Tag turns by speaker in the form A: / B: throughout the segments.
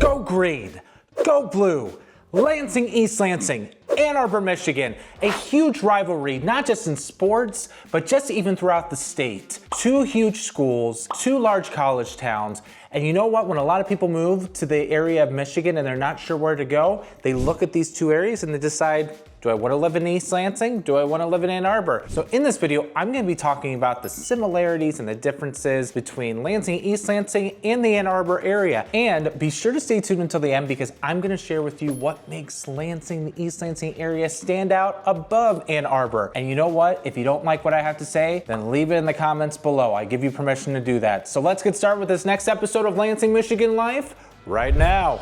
A: Go green, go blue. Lansing, East Lansing, Ann Arbor, Michigan. A huge rivalry, not just in sports, but just even throughout the state. Two huge schools, two large college towns. And you know what? When a lot of people move to the area of Michigan and they're not sure where to go, they look at these two areas and they decide, do I want to live in East Lansing? Do I want to live in Ann Arbor? So in this video, I'm going to be talking about the similarities and the differences between Lansing, East Lansing, and the Ann Arbor area. And be sure to stay tuned until the end because I'm going to share with you what makes Lansing, the East Lansing area stand out above Ann Arbor. And you know what? If you don't like what I have to say, then leave it in the comments below. I give you permission to do that. So let's get started with this next episode of Lansing, Michigan Life right now.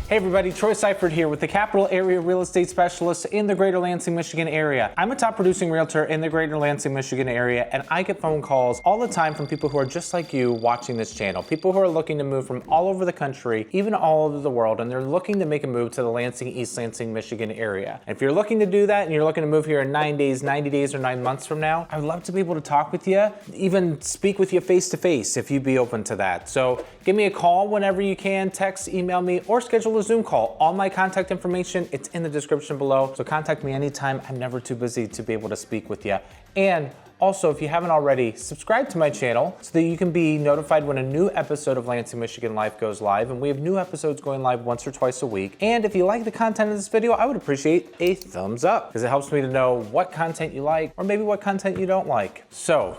A: Hey everybody, Troy Seifert here with the Capital Area Real Estate Specialist in the Greater Lansing, Michigan area. I'm a top producing realtor in the Greater Lansing, Michigan area, and I get phone calls all the time from people who are just like you watching this channel. People who are looking to move from all over the country, even all over the world, and they're looking to make a move to the Lansing, East Lansing, Michigan area. And if you're looking to do that and you're looking to move here in 9 days, 90 days, or 9 months from now, I would love to be able to talk with you, even speak with you face to face if you'd be open to that. So give me a call whenever you can, text, email me, or schedule a Zoom call. All my contact information, it's in the description below. So contact me anytime. I'm never too busy to be able to speak with you. And also, if you haven't already, subscribe to my channel so that you can be notified when a new episode of Lansing, Michigan Life goes live. And we have new episodes going live once or twice a week. And if you like the content of this video, I would appreciate a thumbs up because it helps me to know what content you like or maybe what content you don't like. So,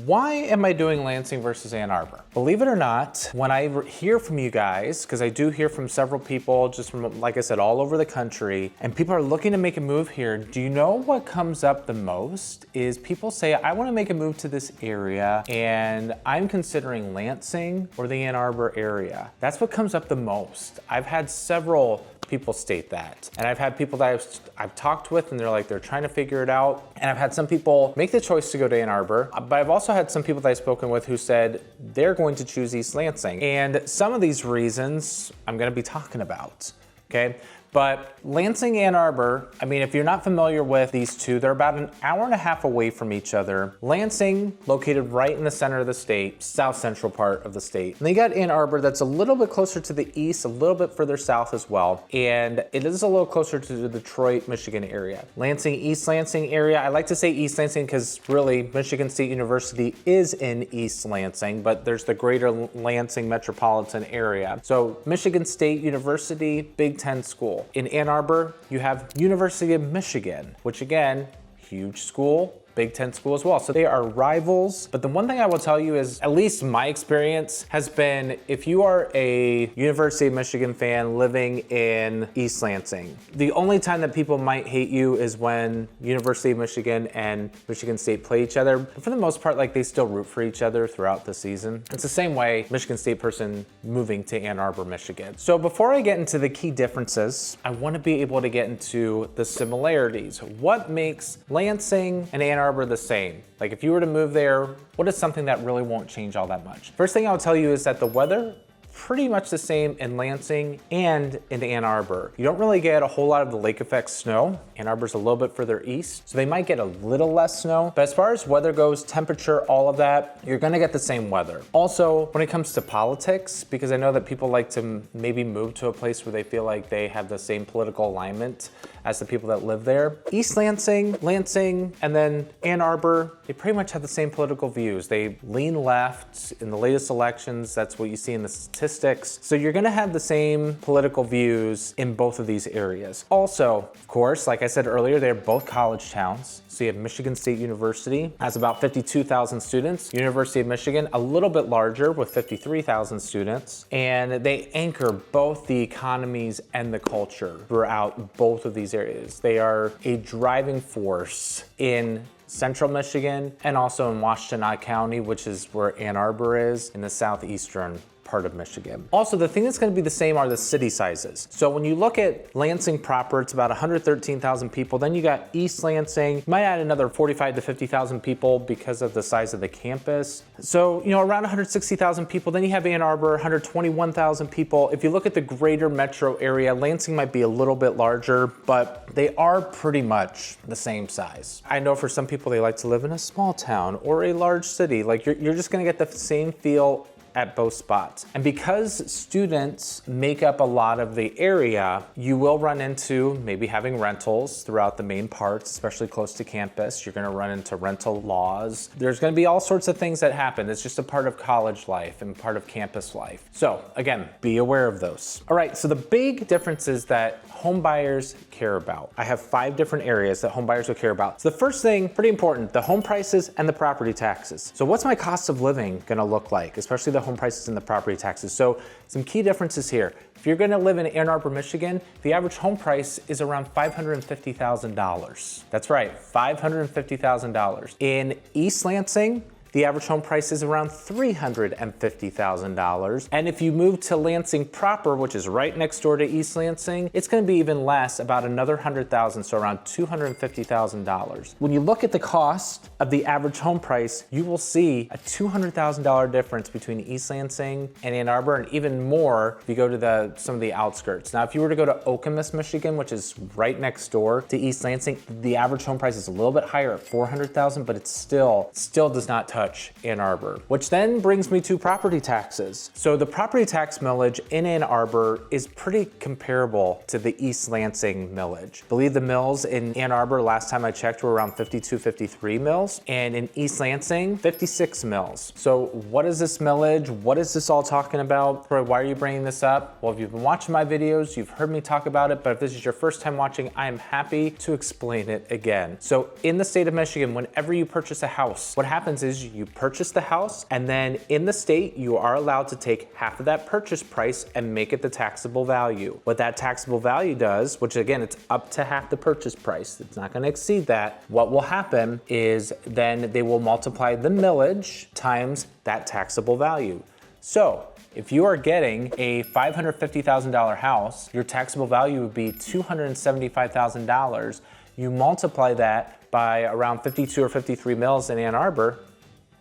A: why am I doing Lansing versus Ann Arbor? Believe it or not, when I hear from you guys, because I do hear from several people just from, like I said, all over the country, and people are looking to make a move here, do you know what comes up the most? Is people say, I want to make a move to this area, and I'm considering Lansing or the Ann Arbor area. That's what comes up the most. I've had several people state that. And I've had people that I've talked with and they're trying to figure it out. And I've had some people make the choice to go to Ann Arbor, but I've also had some people that I've spoken with who said they're going to choose East Lansing. And some of these reasons I'm gonna be talking about, okay? But Lansing, Ann Arbor, I mean, if you're not familiar with these two, they're about an hour and a half away from each other. Lansing, located right in the center of the state, south central part of the state. And they got Ann Arbor that's a little bit closer to the east, a little bit further south as well. And it is a little closer to the Detroit, Michigan area. Lansing, East Lansing area, I like to say East Lansing because really Michigan State University is in East Lansing, but there's the Greater Lansing metropolitan area. So Michigan State University, Big Ten school. In Ann Arbor, you have University of Michigan, which again, huge school, Big Ten school as well. So they are rivals. But the one thing I will tell you is, at least my experience has been, if you are a University of Michigan fan living in East Lansing, the only time that people might hate you is when University of Michigan and Michigan State play each other. But for the most part, like they still root for each other throughout the season. It's the same way Michigan State person moving to Ann Arbor, Michigan. So before I get into the key differences, I want to be able to get into the similarities. What makes Lansing and Ann Arbor the same? Like if you were to move there, what is something that really won't change all that much? First thing I'll tell you is that the weather pretty much the same in Lansing and in Ann Arbor. You don't really get a whole lot of the lake effect snow. Ann Arbor's a little bit further east, so they might get a little less snow. But as far as weather goes, temperature, all of that, you're gonna get the same weather. Also, when it comes to politics, because I know that people like to maybe move to a place where they feel like they have the same political alignment as the people that live there. East Lansing, Lansing, and then Ann Arbor, they pretty much have the same political views. They lean left in the latest elections. That's what you see in the statistics. So you're gonna have the same political views in both of these areas. Also, of course, like I said earlier, they're both college towns. So you have Michigan State University, has about 52,000 students. University of Michigan, a little bit larger with 53,000 students. And they anchor both the economies and the culture throughout both of these areas. They are a driving force in Central Michigan and also in Washtenaw County, which is where Ann Arbor is, in the southeastern part of Michigan. Also, the thing that's going to be the same are the city sizes. So when you look at Lansing proper, it's about 113,000 people. Then you got East Lansing, you might add another 45 to 50,000 people because of the size of the campus. So, around 160,000 people. Then you have Ann Arbor, 121,000 people. If you look at the greater metro area, Lansing might be a little bit larger, but they are pretty much the same size. I know for some people, they like to live in a small town or a large city. Like you're just gonna get the same feel at both spots. And because students make up a lot of the area, you will run into maybe having rentals throughout the main parts, especially close to campus. You're gonna run into rental laws. There's gonna be all sorts of things that happen. It's just a part of college life and part of campus life. So again, be aware of those. All right, so the big differences that home buyers care about. I have 5 different areas that home buyers will care about. So the first thing, pretty important, the home prices and the property taxes. So what's my cost of living gonna look like, especially the home prices and the property taxes? So some key differences here. If you're gonna live in Ann Arbor, Michigan, the average home price is around $550,000. That's right, $550,000. In East Lansing, the average home price is around $350,000. And if you move to Lansing proper, which is right next door to East Lansing, it's gonna be even less, about another $100,000, so around $250,000. When you look at the cost of the average home price, you will see a $200,000 difference between East Lansing and Ann Arbor, and even more if you go to some of the outskirts. Now, if you were to go to Okemos, Michigan, which is right next door to East Lansing, the average home price is a little bit higher at $400,000, but it still does not touch Ann Arbor. Which then brings me to property taxes. So the property tax millage in Ann Arbor is pretty comparable to the East Lansing millage. I believe the mills in Ann Arbor, last time I checked, were around 52, 53 mills, and in East Lansing, 56 mills. So what is this millage? What is this all talking about? Troy, why are you bringing this up? Well, if you've been watching my videos, you've heard me talk about it, but if this is your first time watching, I am happy to explain it again. So in the state of Michigan, whenever you purchase a house, what happens is you purchase the house, and then in the state, you are allowed to take half of that purchase price and make it the taxable value. What that taxable value does, which again, it's up to half the purchase price, it's not gonna exceed that, what will happen is then they will multiply the millage times that taxable value. So if you are getting a $550,000 house, your taxable value would be $275,000. You multiply that by around 52 or 53 mills in Ann Arbor,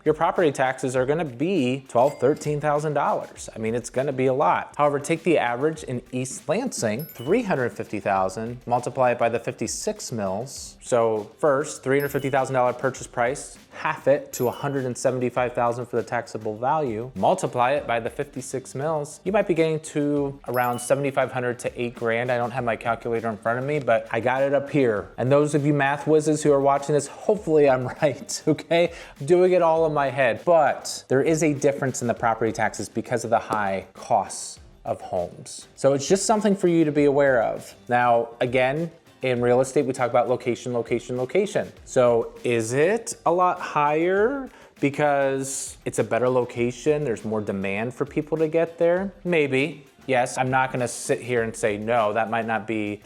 A: your property taxes are gonna be $12,000, $13,000. I mean, it's gonna be a lot. However, take the average in East Lansing, $350,000, multiply it by the 56 mills. So first, $350,000 purchase price, half it to $175,000 for the taxable value, multiply it by the 56 mills, you might be getting to around $7,500 to $8,000. I don't have my calculator in front of me, but I got it up here. And those of you math whizzes who are watching this, hopefully I'm right, okay? I'm doing it all in my head. But there is a difference in the property taxes because of the high costs of homes. So it's just something for you to be aware of. Now, again, in real estate, we talk about location, location, location. So is it a lot higher because it's a better location? There's more demand for people to get there? Maybe. Yes, I'm not gonna sit here and say, no, that might not be,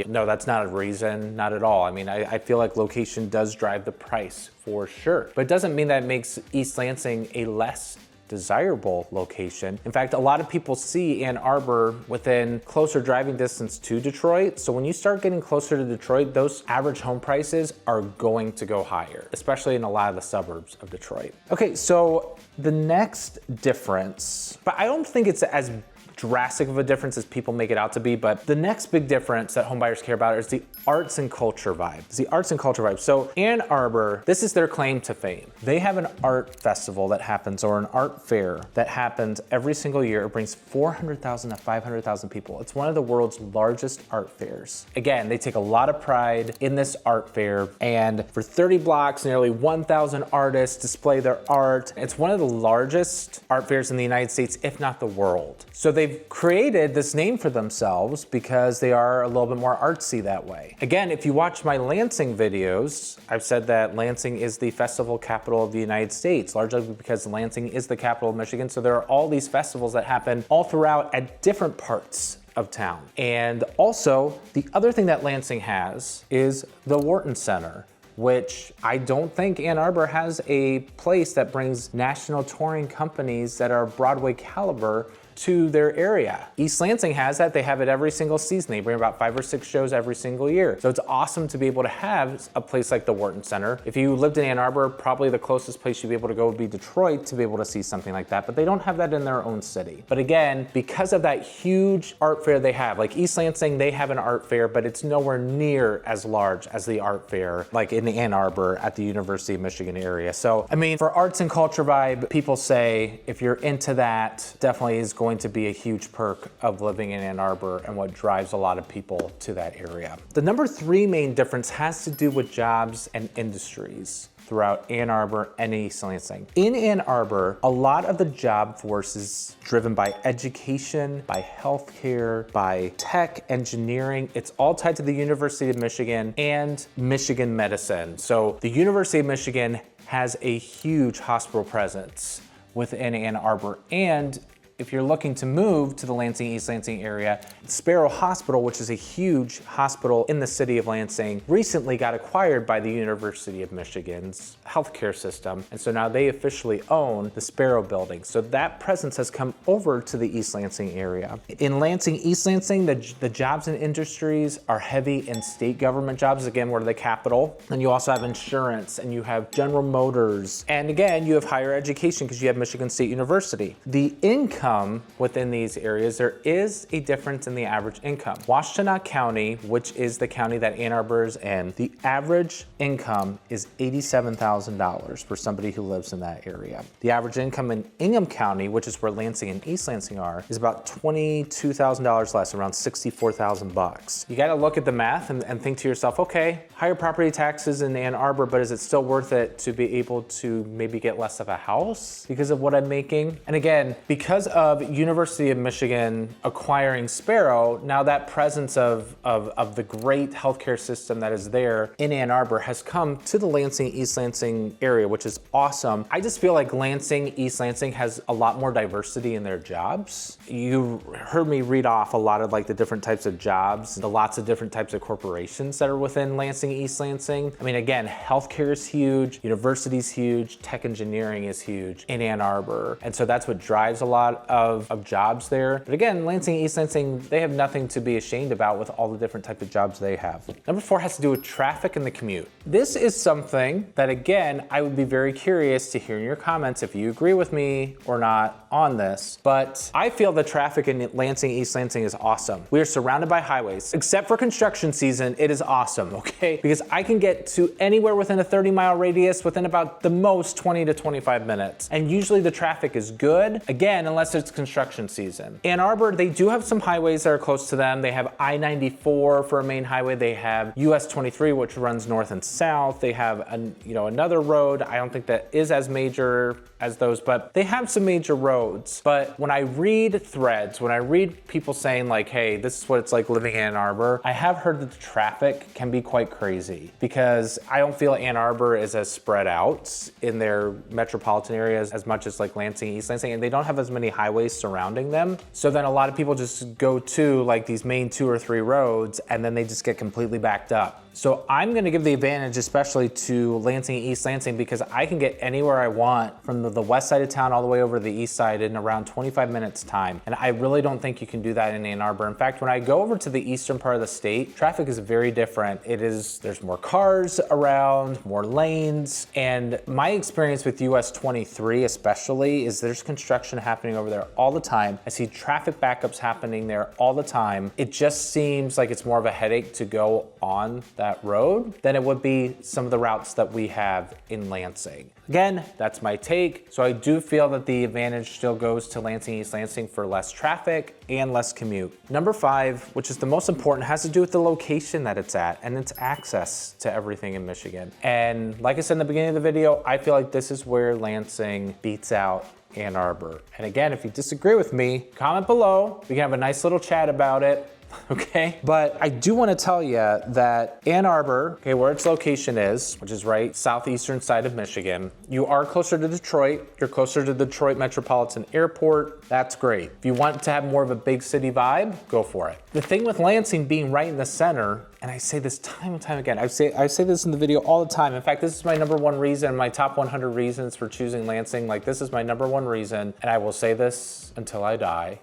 A: no, that's not a reason, not at all. I mean, I feel like location does drive the price for sure, but it doesn't mean that it makes East Lansing a less desirable location. In fact, a lot of people see Ann Arbor within closer driving distance to Detroit. So when you start getting closer to Detroit, those average home prices are going to go higher, especially in a lot of the suburbs of Detroit. Okay, so the next difference, but I don't think it's as drastic of a difference as people make it out to be, but the next big difference that homebuyers care about is the arts and culture vibe. It's the arts and culture vibe. So Ann Arbor, this is their claim to fame. They have an art festival that happens, or an art fair that happens every single year. It brings 400,000 to 500,000 people. It's one of the world's largest art fairs. Again, they take a lot of pride in this art fair, and for 30 blocks, nearly 1,000 artists display their art. It's one of the largest art fairs in the United States, if not the world. So they've created this name for themselves because they are a little bit more artsy that way. Again, if you watch my Lansing videos, I've said that Lansing is the festival capital of the United States, largely because Lansing is the capital of Michigan. So there are all these festivals that happen all throughout at different parts of town. And also, the other thing that Lansing has is the Wharton Center. which I don't think Ann Arbor has a place that brings national touring companies that are Broadway caliber to their area. East Lansing has that. They have it every single season. They bring about 5 or 6 shows every single year. So it's awesome to be able to have a place like the Wharton Center. If you lived in Ann Arbor, probably the closest place you'd be able to go would be Detroit to be able to see something like that, but they don't have that in their own city. But again, because of that huge art fair they have, like East Lansing, they have an art fair, but it's nowhere near as large as the art fair like in Ann Arbor at the University of Michigan area. So, I mean, for arts and culture vibe, people say if you're into that, definitely is going to be a huge perk of living in Ann Arbor and what drives a lot of people to that area. The number 3 main difference has to do with jobs and industries throughout Ann Arbor and East Lansing. In Ann Arbor, a lot of the job force is driven by education, by healthcare, by tech, engineering. It's all tied to the University of Michigan and Michigan medicine. So the University of Michigan has a huge hospital presence within Ann Arbor, and if you're looking to move to the Lansing, East Lansing area, Sparrow Hospital, which is a huge hospital in the city of Lansing, recently got acquired by the University of Michigan's healthcare system. And so now they officially own the Sparrow building. So that presence has come over to the East Lansing area. In Lansing, East Lansing, the jobs and industries are heavy in state government jobs. Again, we're the capital. And you also have insurance, and you have General Motors. And again, you have higher education because you have Michigan State University. The income within these areas, there is a difference in the average income. Washtenaw County, which is the county that Ann Arbor is in, the average income is $87,000 for somebody who lives in that area. The average income in Ingham County, which is where Lansing and East Lansing are, is about $22,000 less, around $64,000. You gotta look at the math and think to yourself, okay, higher property taxes in Ann Arbor, but is it still worth it to be able to maybe get less of a house because of what I'm making? And again, because of University of Michigan acquiring Sparrow, now that presence of the great healthcare system that is there in Ann Arbor has come to the Lansing, East Lansing area, which is awesome. I just feel like Lansing, East Lansing has a lot more diversity in their jobs. You heard me read off a lot of like the different types of jobs, the lots of different types of corporations that are within Lansing, East Lansing. I mean, again, healthcare is huge, university's huge, tech engineering is huge in Ann Arbor. And so that's what drives a lot of jobs there. But again, Lansing, East Lansing, they have nothing to be ashamed about with all the different types of jobs they have. Number 4 has to do with traffic and the commute. This is something that, again, I would be very curious to hear in your comments if you agree with me or not on this. But I feel the traffic in Lansing, East Lansing is awesome. We are surrounded by highways. Except for construction season, it is awesome, okay? Because I can get to anywhere within a 30-mile radius within about the most 20 to 25 minutes. And usually the traffic is good, again, unless it's construction season. Ann Arbor, they do have some highways that are close to them. They have I-94 for a main highway. They have US 23, which runs north and south. They have another road. I don't think that is as major as those, but they have some major roads. But when I read threads, when I read people saying like, hey, this is what it's like living in Ann Arbor, I have heard that the traffic can be quite crazy because I don't feel Ann Arbor is as spread out in their metropolitan areas as much as like Lansing, East Lansing, and they don't have as many highways surrounding them. So then a lot of people just go to like these main 2 or 3 roads and then they just get completely backed up. So I'm gonna give the advantage especially to Lansing, East Lansing, because I can get anywhere I want from the west side of town all the way over to the east side in around 25 minutes time. And I really don't think you can do that in Ann Arbor. In fact, when I go over to the eastern part of the state, traffic is very different. There's more cars around, more lanes. And my experience with US 23 especially is there's construction happening over there all the time. I see traffic backups happening there all the time. It just seems like it's more of a headache to go on that road than it would be some of the routes that we have in Lansing. Again, that's my take. So I do feel that the advantage still goes to Lansing, East Lansing for less traffic and less commute. Number 5, which is the most important, has to do with the location that it's at and its access to everything in Michigan. And like I said in the beginning of the video, I feel like this is where Lansing beats out Ann Arbor. And again, if you disagree with me, comment below. We can have a nice little chat about it. Okay, but I do want to tell you that Ann Arbor, okay, where its location is, which is right southeastern side of Michigan, you are closer to Detroit. You're closer to Detroit Metropolitan Airport. That's great. If you want to have more of a big city vibe, go for it. The thing with Lansing being right in the center and I say this time and time again, I say this in the video all the time. In fact, this is my #1 reason, my top 100 reasons for choosing Lansing. Like, this is my #1 reason, and I will say this until I die.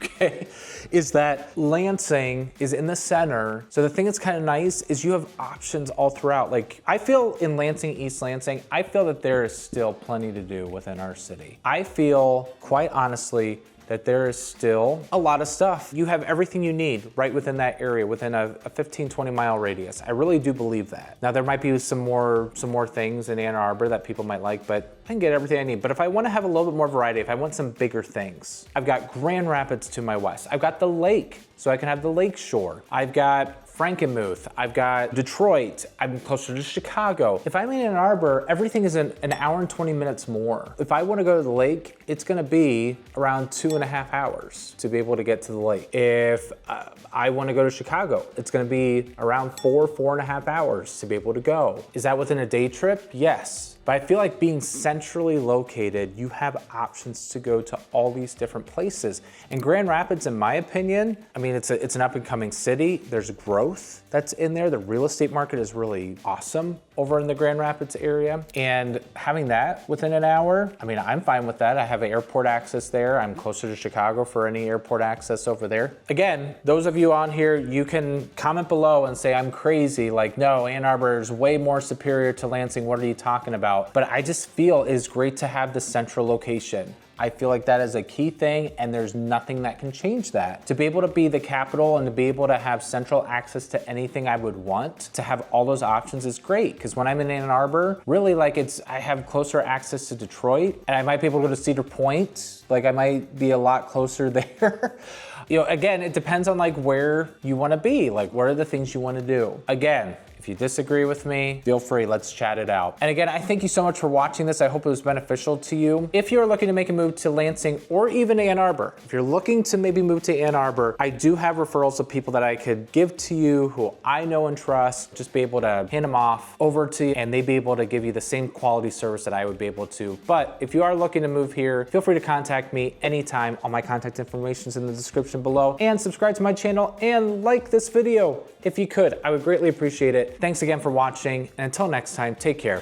A: Okay, is that Lansing is in the center. So the thing that's kind of nice is you have options all throughout. Like, I feel in Lansing, East Lansing, I feel that there is still plenty to do within our city. I feel, quite honestly, that there is still a lot of stuff. You have everything you need right within that area, within a 15, 20 mile radius. I really do believe that. Now, there might be some more things in Ann Arbor that people might like, but I can get everything I need. But if I wanna have a little bit more variety, if I want some bigger things, I've got Grand Rapids to my west. I've got the lake, so I can have the lake shore. I've got Frankenmuth, I've got Detroit, I'm closer to Chicago. If I'm in Ann Arbor, everything is an hour and 20 minutes more. If I wanna go to the lake, it's gonna be around 2.5 hours to be able to get to the lake. If I wanna go to Chicago, it's gonna be around 4.5 hours to be able to go. Is that within a day trip? Yes. But I feel like being centrally located, you have options to go to all these different places. And Grand Rapids, in my opinion, I mean, it's an up and coming city. There's growth that's in there. The real estate market is really awesome over in the Grand Rapids area. And having that within an hour, I mean, I'm fine with that. I have airport access there. I'm closer to Chicago for any airport access over there. Again, those of you on here, you can comment below and say I'm crazy. Like, no, Ann Arbor is way more superior to Lansing. What are you talking about? But I just feel it's great to have the central location. I feel like that is a key thing, and there's nothing that can change that. To be able to be the capital and to be able to have central access to anything I would want, to have all those options is great. Because when I'm in Ann Arbor, really, like, I have closer access to Detroit, and I might be able to go to Cedar Point. Like, I might be a lot closer there. You know, again, it depends on like where you want to be. Like, what are the things you want to do? Again, if you disagree with me, feel free, let's chat it out. And again, I thank you so much for watching this. I hope it was beneficial to you. If you're looking to make a move to Lansing or even Ann Arbor, if you're looking to maybe move to Ann Arbor, I do have referrals of people that I could give to you who I know and trust, just be able to hand them off over to you, and they'd be able to give you the same quality service that I would be able to. But if you are looking to move here, feel free to contact me anytime. All my contact information is in the description below, and subscribe to my channel and like this video if you could. I would greatly appreciate it. Thanks again for watching, and until next time, take care.